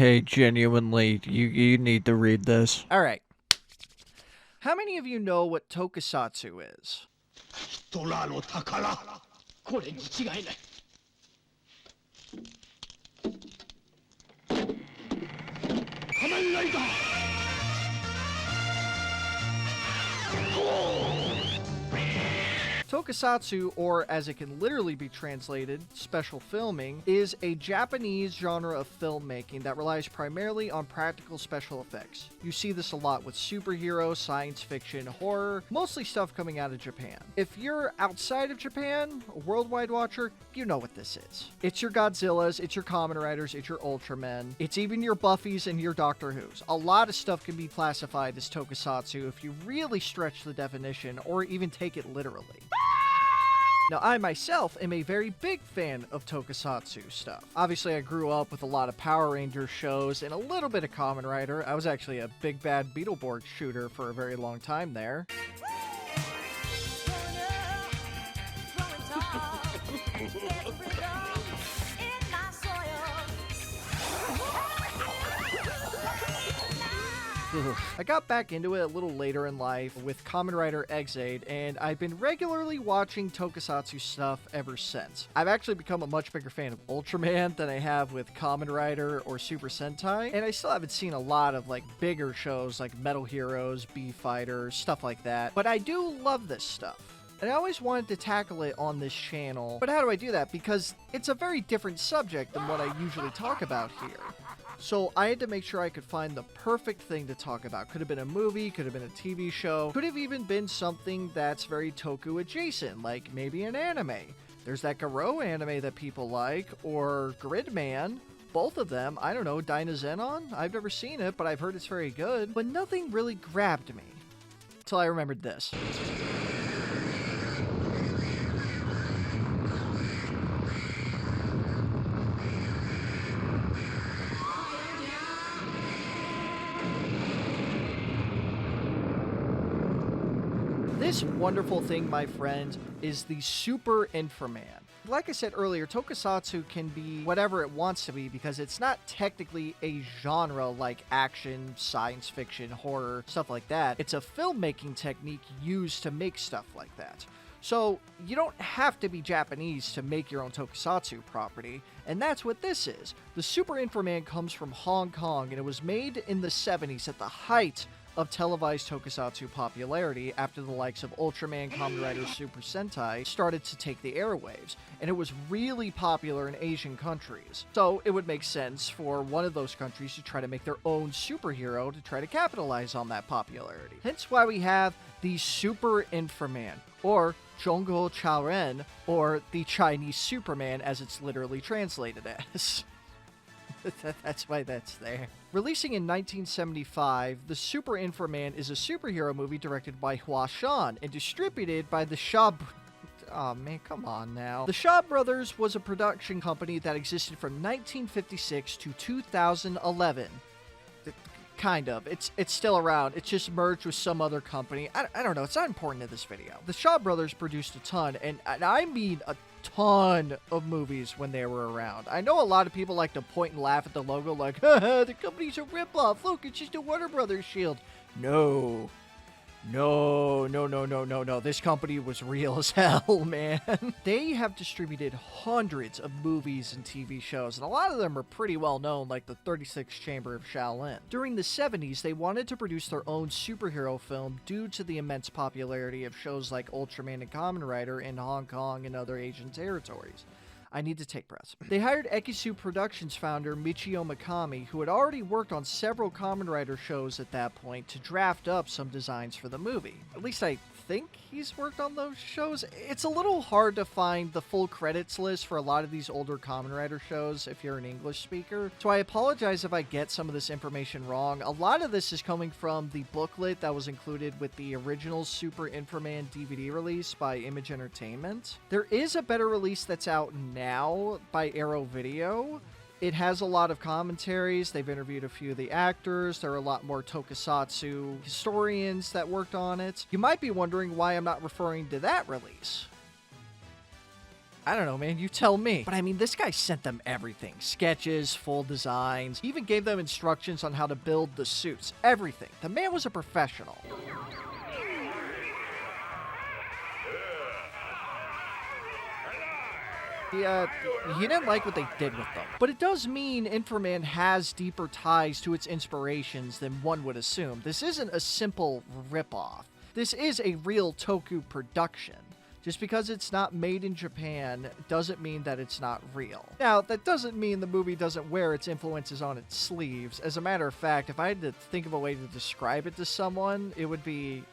Hey, genuinely, you need to read this. Alright. How many of you know what tokusatsu is? Tokusatsu, or as it can literally be translated, special filming, is a Japanese genre of filmmaking that relies primarily on practical special effects. You see this a lot with superhero, science fiction, horror, mostly stuff coming out of Japan. If you're outside of Japan, a worldwide watcher, you know what this is. It's your Godzillas, it's your Kamen Riders, it's your Ultramen, it's even your Buffys and your Doctor Who's. A lot of stuff can be classified as tokusatsu if you really stretch the definition or even take it literally. Now, I myself am a very big fan of tokusatsu stuff. Obviously, I grew up with a lot of Power Rangers shows and a little bit of Kamen Rider. I was actually a big bad Beetleborg shooter for a very long time there. I got back into it a little later in life with Kamen Rider Exade, and I've been regularly watching tokusatsu stuff ever since. I've actually become a much bigger fan of Ultraman than I have with Kamen Rider or Super Sentai, and I still haven't seen a lot of bigger shows like Metal Heroes, B-Fighters, stuff like that, but I do love this stuff. And I always wanted to tackle it on this channel, but how do I do that? Because it's a very different subject than what I usually talk about here. So I had to make sure I could find the perfect thing to talk about. Could have been a movie, could have been a TV show, could have even been something that's very Toku adjacent, like maybe an anime. There's that Garo anime that people like, or Gridman. Both of them, I don't know, Dynazenon? I've never seen it, but I've heard it's very good. But nothing really grabbed me. Until I remembered this. This wonderful thing, my friends, is the Super Inframan. Like I said earlier, tokusatsu can be whatever it wants to be because it's not technically a genre like action, science fiction, horror, stuff like that. It's a filmmaking technique used to make stuff like that. So you don't have to be Japanese to make your own tokusatsu property, and that's what this is. The Super Inframan comes from Hong Kong, and it was made in the 70s at the height of televised tokusatsu popularity after the likes of Ultraman, Kamen Rider, Super Sentai started to take the airwaves, and it was really popular in Asian countries. So it would make sense for one of those countries to try to make their own superhero to try to capitalize on that popularity. Hence why we have the Super Inframan, or Zhongguo Chaoren, or the Chinese Superman as it's literally translated as. That's why that's there. Releasing in 1975, The Super Inframan is a superhero movie directed by Shan and distributed by the Shaw... Oh man, come on now. The Shaw Brothers was a production company that existed from 1956 to 2011. Kind of. It's still around. It's just merged with some other company. I don't know. It's not important to this video. The Shaw Brothers produced a ton, and I mean a ton of movies when they were around. I know a lot of people like to point and laugh at the logo like, haha, the company's a ripoff. Look, it's just a Warner Brothers shield. No. This company was real as hell, man. They have distributed hundreds of movies and TV shows, and a lot of them are pretty well known, like the 36th Chamber of Shaolin. During the 70s, they wanted to produce their own superhero film due to the immense popularity of shows like Ultraman and Kamen Rider in Hong Kong and other Asian territories. I need to take breaths. They hired Ekisu Productions founder Michio Mikami, who had already worked on several Kamen Rider shows at that point, to draft up some designs for the movie. At least I think he's worked on those shows. It's a little hard to find the full credits list for a lot of these older Kamen Rider shows if you're an English speaker, so I apologize if I get some of this information wrong. A lot of this is coming from the booklet that was included with the original Super Inframan DVD release by Image Entertainment. There is a better release that's out now by Arrow Video. It has a lot of commentaries. They've interviewed a few of the actors. There are a lot more tokusatsu historians that worked on it. You might be wondering why I'm not referring to that release. I don't know, man. You tell me. But I mean, this guy sent them everything. Sketches, full designs. He even gave them instructions on how to build the suits. Everything. The man was a professional. He didn't like what they did with them. But it does mean Inframan has deeper ties to its inspirations than one would assume. This isn't a simple ripoff. This is a real Toku production. Just because it's not made in Japan doesn't mean that it's not real. Now, that doesn't mean the movie doesn't wear its influences on its sleeves. As a matter of fact, if I had to think of a way to describe it to someone, it would be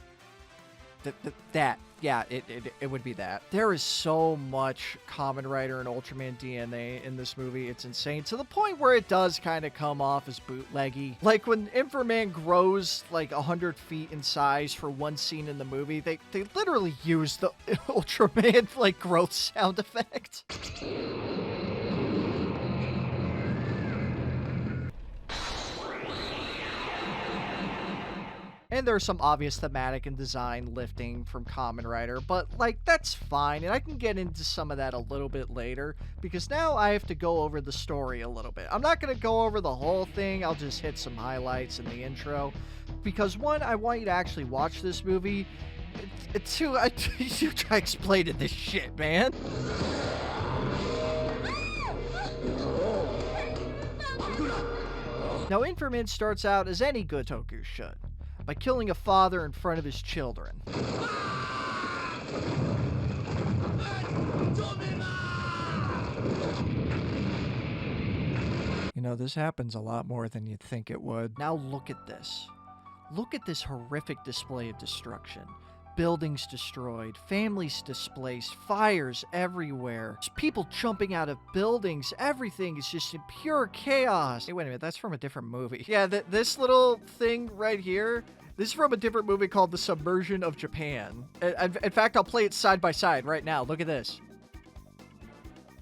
that. Yeah, it would be that. There is so much Kamen Rider and Ultraman DNA in this movie. It's insane, to the point where it does kind of come off as bootleggy. Like when Inframan grows like 100 feet in size for one scene in the movie, they literally use the Ultraman like growth sound effect. And there's some obvious thematic and design lifting from Kamen Rider, but like that's fine, and I can get into some of that a little bit later, because now I have to go over the story a little bit. I'm not going to go over the whole thing, I'll just hit some highlights in the intro, because one, I want you to actually watch this movie, two, you try explaining this shit, man. Now, Inframan starts out as any good Toku should, by killing a father in front of his children. You know, this happens a lot more than you'd think it would. Now look at this. Look at this horrific display of destruction. Buildings destroyed, families displaced, fires everywhere. There's people jumping out of buildings. Everything is just in pure chaos. Hey, wait a minute, that's from a different movie. Yeah, this little thing right here, this is from a different movie called The Submersion of Japan. In fact, I'll play it side by side right now. Look at this.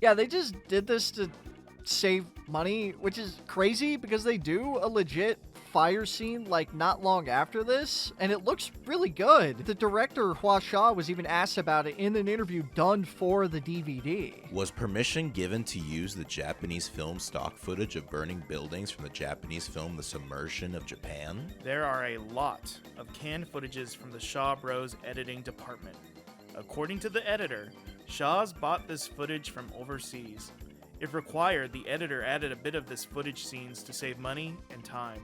Yeah, they just did this to save money, which is crazy because they do a legit fire scene like not long after this, and it looks really good. The director Hua Sha was even asked about it in an interview done for the DVD. Was permission given to use the Japanese film stock footage of burning buildings from the Japanese film The Submersion of Japan? There are a lot of canned footages from the Shaw Bros editing department. According to the editor, Shaw's bought this footage from overseas. If required, the editor added a bit of this footage scenes to save money and time.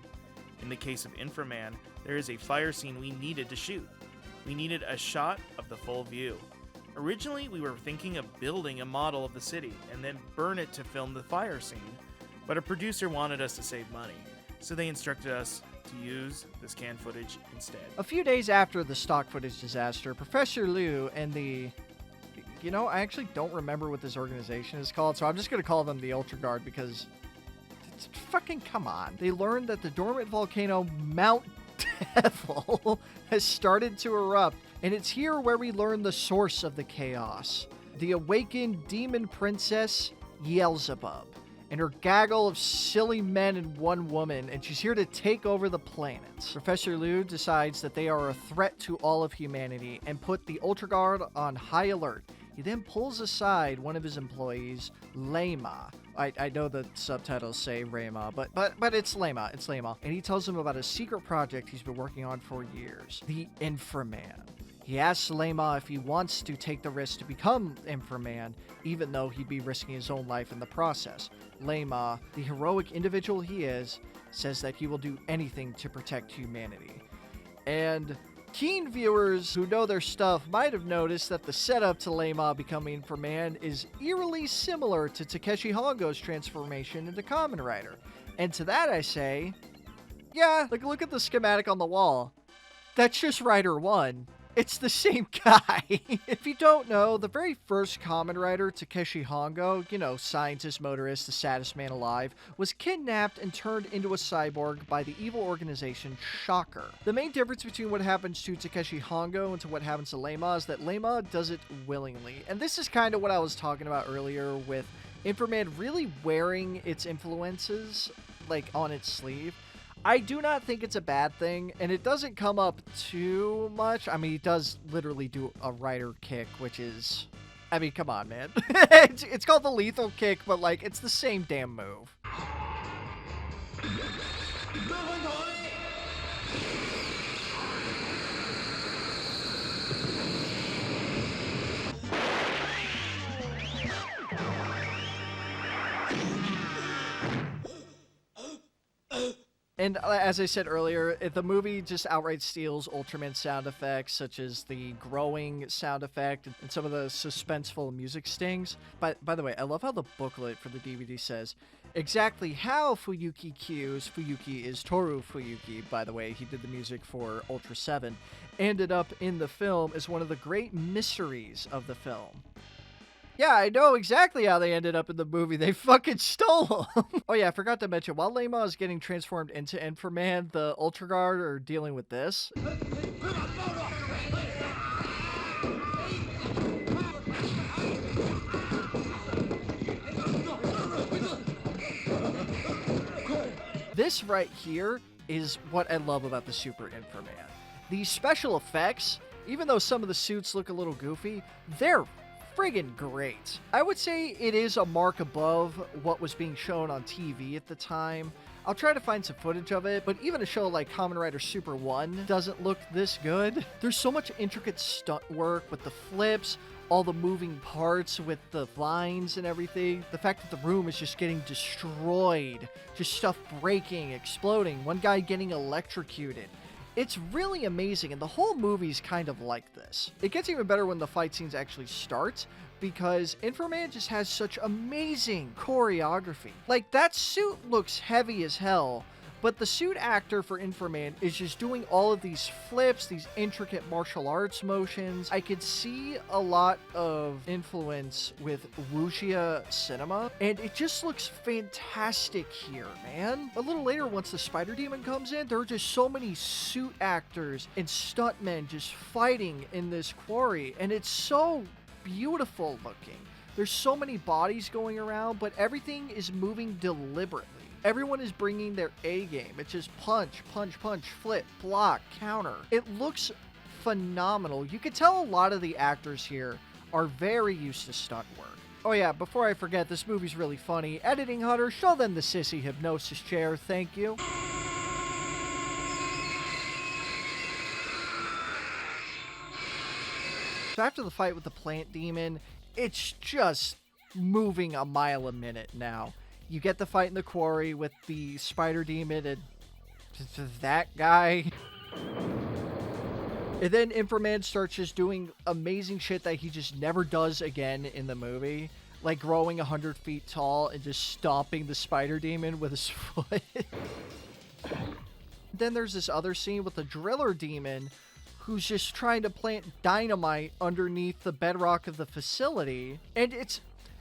In the case of Inframan, there is a fire scene we needed to shoot. We needed a shot of the full view. Originally, we were thinking of building a model of the city and then burn it to film the fire scene, but a producer wanted us to save money, so they instructed us to use this canned footage instead. A few days after the stock footage disaster, Professor Liu and I actually don't remember what this organization is called, so I'm just going to call them the Ultra Guard because fucking come on. They learned that the dormant volcano Mount Devil has started to erupt, and it's here where we learn the source of the chaos. The awakened demon princess Beelzebub, and her gaggle of silly men and one woman, and she's here to take over the planet. Professor Liu decides that they are a threat to all of humanity and put the Ultra Guard on high alert. He then pulls aside one of his employees, Lema. I know the subtitles say Rema, but it's Lema. It's Lema. And he tells him about a secret project he's been working on for years, the Inframan. He asks Lema if he wants to take the risk to become Inframan, even though he'd be risking his own life in the process. Lema, the heroic individual he is, says that he will do anything to protect humanity. And keen viewers who know their stuff might have noticed that the setup to Lema becoming Inframan is eerily similar to Takeshi Hongo's transformation into Kamen Rider. And to that I say, yeah, like look at the schematic on the wall. That's just Rider 1. It's the same guy. If you don't know, the very first Kamen Rider, Takeshi Hongo, scientist, motorist, the saddest man alive, was kidnapped and turned into a cyborg by the evil organization Shocker. The main difference between what happens to Takeshi Hongo and to what happens to Lema is that Lema does it willingly. And this is kind of what I was talking about earlier with Inframan really wearing its influences, like, on its sleeve. I do not think it's a bad thing, and it doesn't come up too much. I mean, he does literally do a rider kick, which is I mean, come on, man. It's called the lethal kick, but like, it's the same damn move. And as I said earlier, the movie just outright steals Ultraman sound effects, such as the growing sound effect and some of the suspenseful music stings. By the way, I love how the booklet for the DVD says exactly how Fuyuki cues, Fuyuki is Toru Fuyuki, by the way, he did the music for Ultra 7, ended up in the film as one of the great mysteries of the film. Yeah, I know exactly how they ended up in the movie. They fucking stole them. Oh yeah, I forgot to mention, while Lema is getting transformed into Inframan, the Ultra Guard are dealing with this. This right here is what I love about the Super Inframan. These special effects, even though some of the suits look a little goofy, they're friggin' great. I would say it is a mark above what was being shown on TV at the time. I'll try to find some footage of it, but even a show like Kamen Rider Super 1 doesn't look this good. There's so much intricate stunt work with the flips, all the moving parts with the lines and everything. The fact that the room is just getting destroyed, just stuff breaking, exploding, one guy getting electrocuted. It's really amazing, and the whole movie's kind of like this. It gets even better when the fight scenes actually start, because Inframan just has such amazing choreography. Like, that suit looks heavy as hell, but the suit actor for Inframan is just doing all of these flips, these intricate martial arts motions. I could see a lot of influence with wuxia cinema, and it just looks fantastic here, man. A little later, once the Spider Demon comes in, there are just so many suit actors and stuntmen just fighting in this quarry, and it's so beautiful looking. There's so many bodies going around, but everything is moving deliberately. Everyone is bringing their A game. It's just punch, punch, punch, flip, block, counter. It looks phenomenal. You can tell a lot of the actors here are very used to stunt work. Oh yeah, before I forget, this movie's really funny. Editing Hunter, show them the sissy hypnosis chair, thank you. So after the fight with the plant demon, it's just moving a mile a minute now. You get the fight in the quarry with the spider demon and that guy. And then Inframan starts just doing amazing shit that he just never does again in the movie. Like growing 100 feet tall and just stomping the spider demon with his foot. Then there's this other scene with the driller demon who's just trying to plant dynamite underneath the bedrock of the facility. And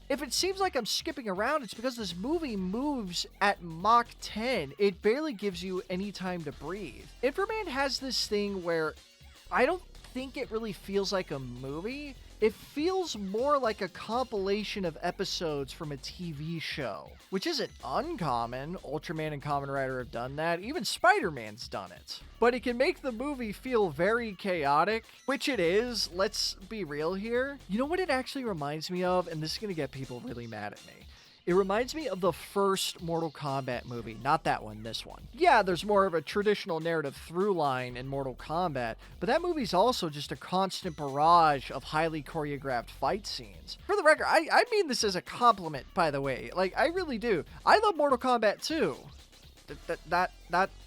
if it seems like I'm skipping around, it's because this movie moves at Mach 10. It barely gives you any time to breathe. Inframan has this thing where I don't think it really feels like a movie. It feels more like a compilation of episodes from a TV show, which isn't uncommon. Ultraman and Kamen Rider have done that. Even Spider-Man's done it. But it can make the movie feel very chaotic, which it is. Let's be real here. You know what it actually reminds me of? And this is going to get people really mad at me. It reminds me of the first Mortal Kombat movie, not that one, this one. Yeah, there's more of a traditional narrative through line in Mortal Kombat, but that movie's also just a constant barrage of highly choreographed fight scenes. For the record, I mean this as a compliment, by the way. Like, I really do. I love Mortal Kombat 2. Not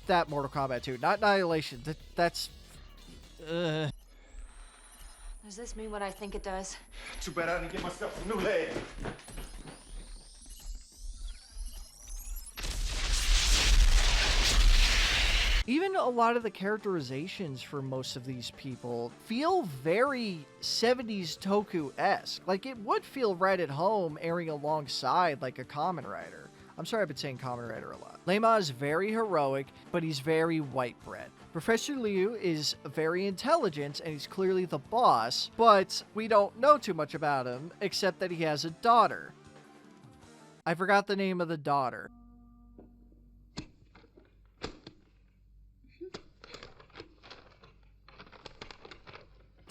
that Mortal Kombat 2, not Annihilation. That's... Does this mean what I think it does? Too bad I didn't get myself a new leg. Even a lot of the characterizations for most of these people feel very 70s Toku-esque. Like, it would feel right at home airing alongside, like, a Kamen Rider. I'm sorry I've been saying Kamen Rider a lot. Lema is very heroic, but he's very white bread. Professor Liu is very intelligent, and he's clearly the boss, but we don't know too much about him, except that he has a daughter. I forgot the name of the daughter.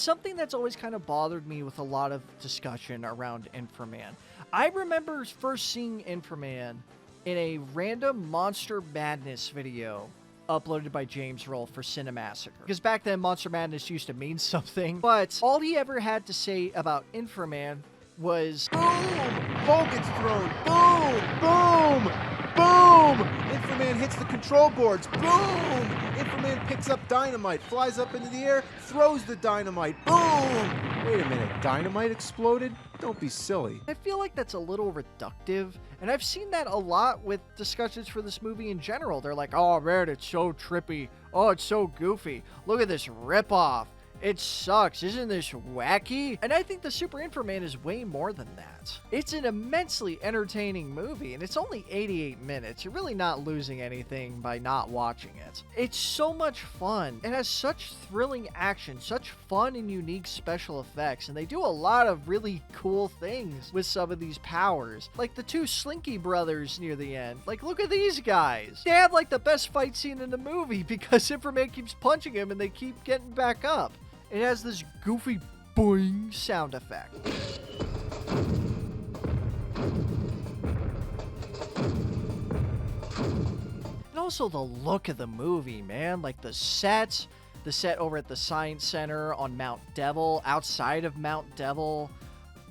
Something that's always kind of bothered me with a lot of discussion around Inframan. I remember first seeing Inframan in a random Monster Madness video uploaded by James Roll for Cinemassacre. Because back then, Monster Madness used to mean something, but all he ever had to say about Inframan was, boom! Hole gets thrown. Boom! Boom! Boom! Inframan hits the control boards. Boom! Inframan picks up dynamite, flies up into the air, throws the dynamite. Boom! Wait a minute, dynamite exploded? Don't be silly. I feel like that's a little reductive, and I've seen that a lot with discussions for this movie in general. They're like, oh man, it's so trippy. Oh, it's so goofy. Look at this ripoff. It sucks. Isn't this wacky? And I think the Super Inframan is way more than that. It's an immensely entertaining movie, and it's only 88 minutes. You're really not losing anything by not watching it. It's so much fun. It has such thrilling action, such fun and unique special effects, and they do a lot of really cool things with some of these powers. Like the two Slinky brothers near the end. Like, look at these guys. They have like the best fight scene in the movie because Inframan keeps punching him and they keep getting back up. It has this goofy boing sound effect. And also the look of the movie, man. Like the set over at the Science Center on Mount Devil, outside of Mount Devil,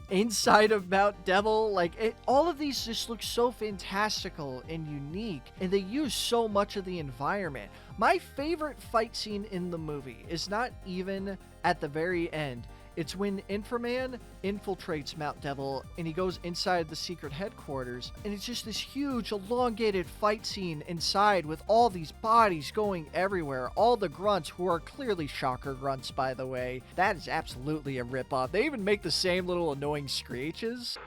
inside of Mount Devil. Like, all of these just look so fantastical and unique, and they use so much of the environment. My favorite fight scene in the movie is not even at the very end. It's when Inframan infiltrates Mount Devil and he goes inside the secret headquarters, and it's just this huge elongated fight scene inside with all these bodies going everywhere. All the grunts, who are clearly shocker grunts, by the way. That is absolutely a ripoff. They even make the same little annoying screeches.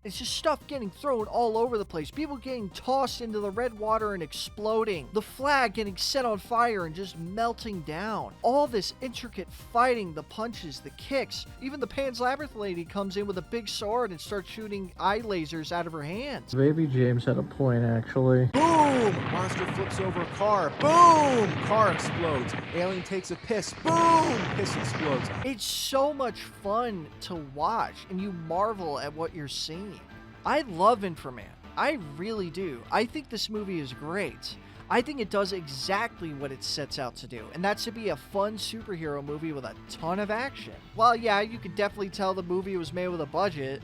It's just stuff getting thrown all over the place. People getting tossed into the red water and exploding. The flag getting set on fire and just melting down. All this intricate fighting, the punches, the kicks. Even the Pan's Labyrinth lady comes in with a big sword and starts shooting eye lasers out of her hands. Baby James had a point, actually. Boom! Monster flips over a car. Boom! Car explodes. Alien takes a piss. Boom! Piss explodes. It's so much fun to watch, and you marvel at what you're seeing. I love Inframan. I really do. I think this movie is great. I think it does exactly what it sets out to do, and that's to be a fun superhero movie with a ton of action. Well, yeah, you can definitely tell the movie was made with a budget.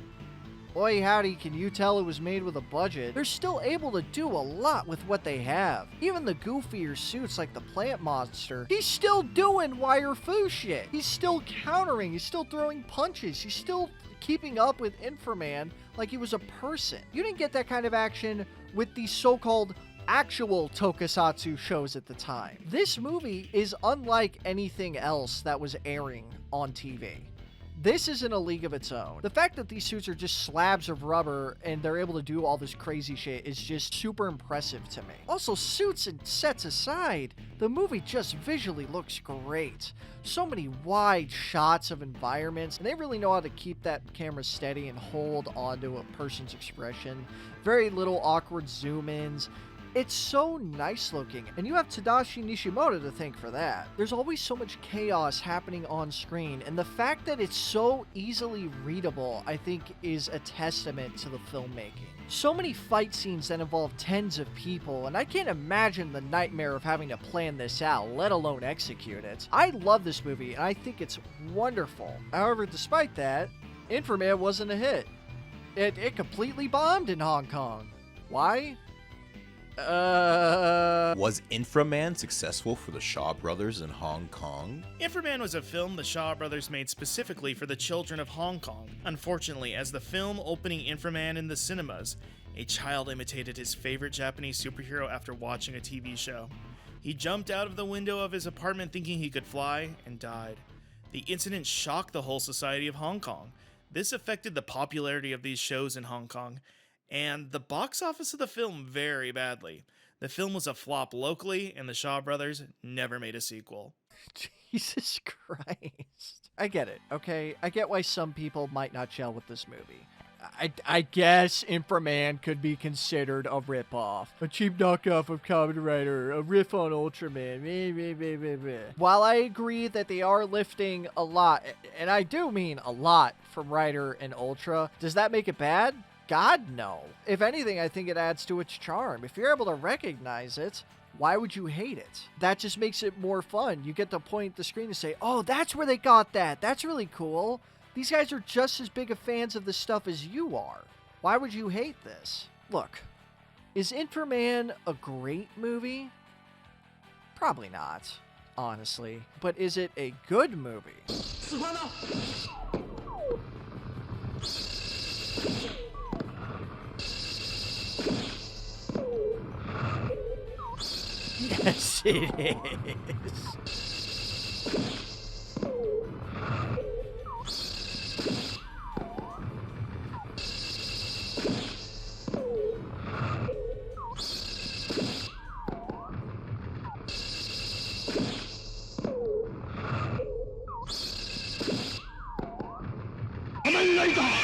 Boy, howdy, can you tell it was made with a budget? They're still able to do a lot with what they have. Even the goofier suits like the plant monster, he's still doing wire fu shit. He's still countering, he's still throwing punches, he's still keeping up with Inframan like he was a person. You didn't get that kind of action with the so-called actual tokusatsu shows at the time. This movie is unlike anything else that was airing on TV. This is in a league of its own. The fact that these suits are just slabs of rubber and they're able to do all this crazy shit is just super impressive to me. Also, suits and sets aside, the movie just visually looks great. So many wide shots of environments, and they really know how to keep that camera steady and hold onto a person's expression. Very little awkward zoom-ins. It's so nice looking, and you have Tadashi Nishimoto to thank for that. There's always so much chaos happening on screen, and the fact that it's so easily readable, I think, is a testament to the filmmaking. So many fight scenes that involve tens of people, and I can't imagine the nightmare of having to plan this out, let alone execute it. I love this movie, and I think it's wonderful. However, despite that, Inframan wasn't a hit. It completely bombed in Hong Kong. Why? Was Inframan successful for the Shaw Brothers in Hong Kong? Inframan was a film the Shaw Brothers made specifically for the children of Hong Kong. Unfortunately, as the film opening Inframan in the cinemas, a child imitated his favorite Japanese superhero after watching a TV show. He jumped out of the window of his apartment thinking he could fly and died. The incident shocked the whole society of Hong Kong. This affected the popularity of these shows in Hong Kong, and the box office of the film very badly. The film was a flop locally, and the Shaw Brothers never made a sequel. Jesus Christ. I get it, okay? I get why some people might not gel with this movie. I guess Inframan could be considered a ripoff. A cheap knockoff of Kamen Rider, a riff on Ultraman. While I agree that they are lifting a lot, and I do mean a lot from Rider and Ultra, does that make it bad? God, no. If anything, I think it adds to its charm. If you're able to recognize it, why would you hate it? That just makes it more fun. You get to point at the screen and say, oh, that's where they got that. That's really cool. These guys are just as big of fans of this stuff as you are. Why would you hate this? Look, is Inframan a great movie? Probably not, honestly. But is it a good movie? Yes, it is.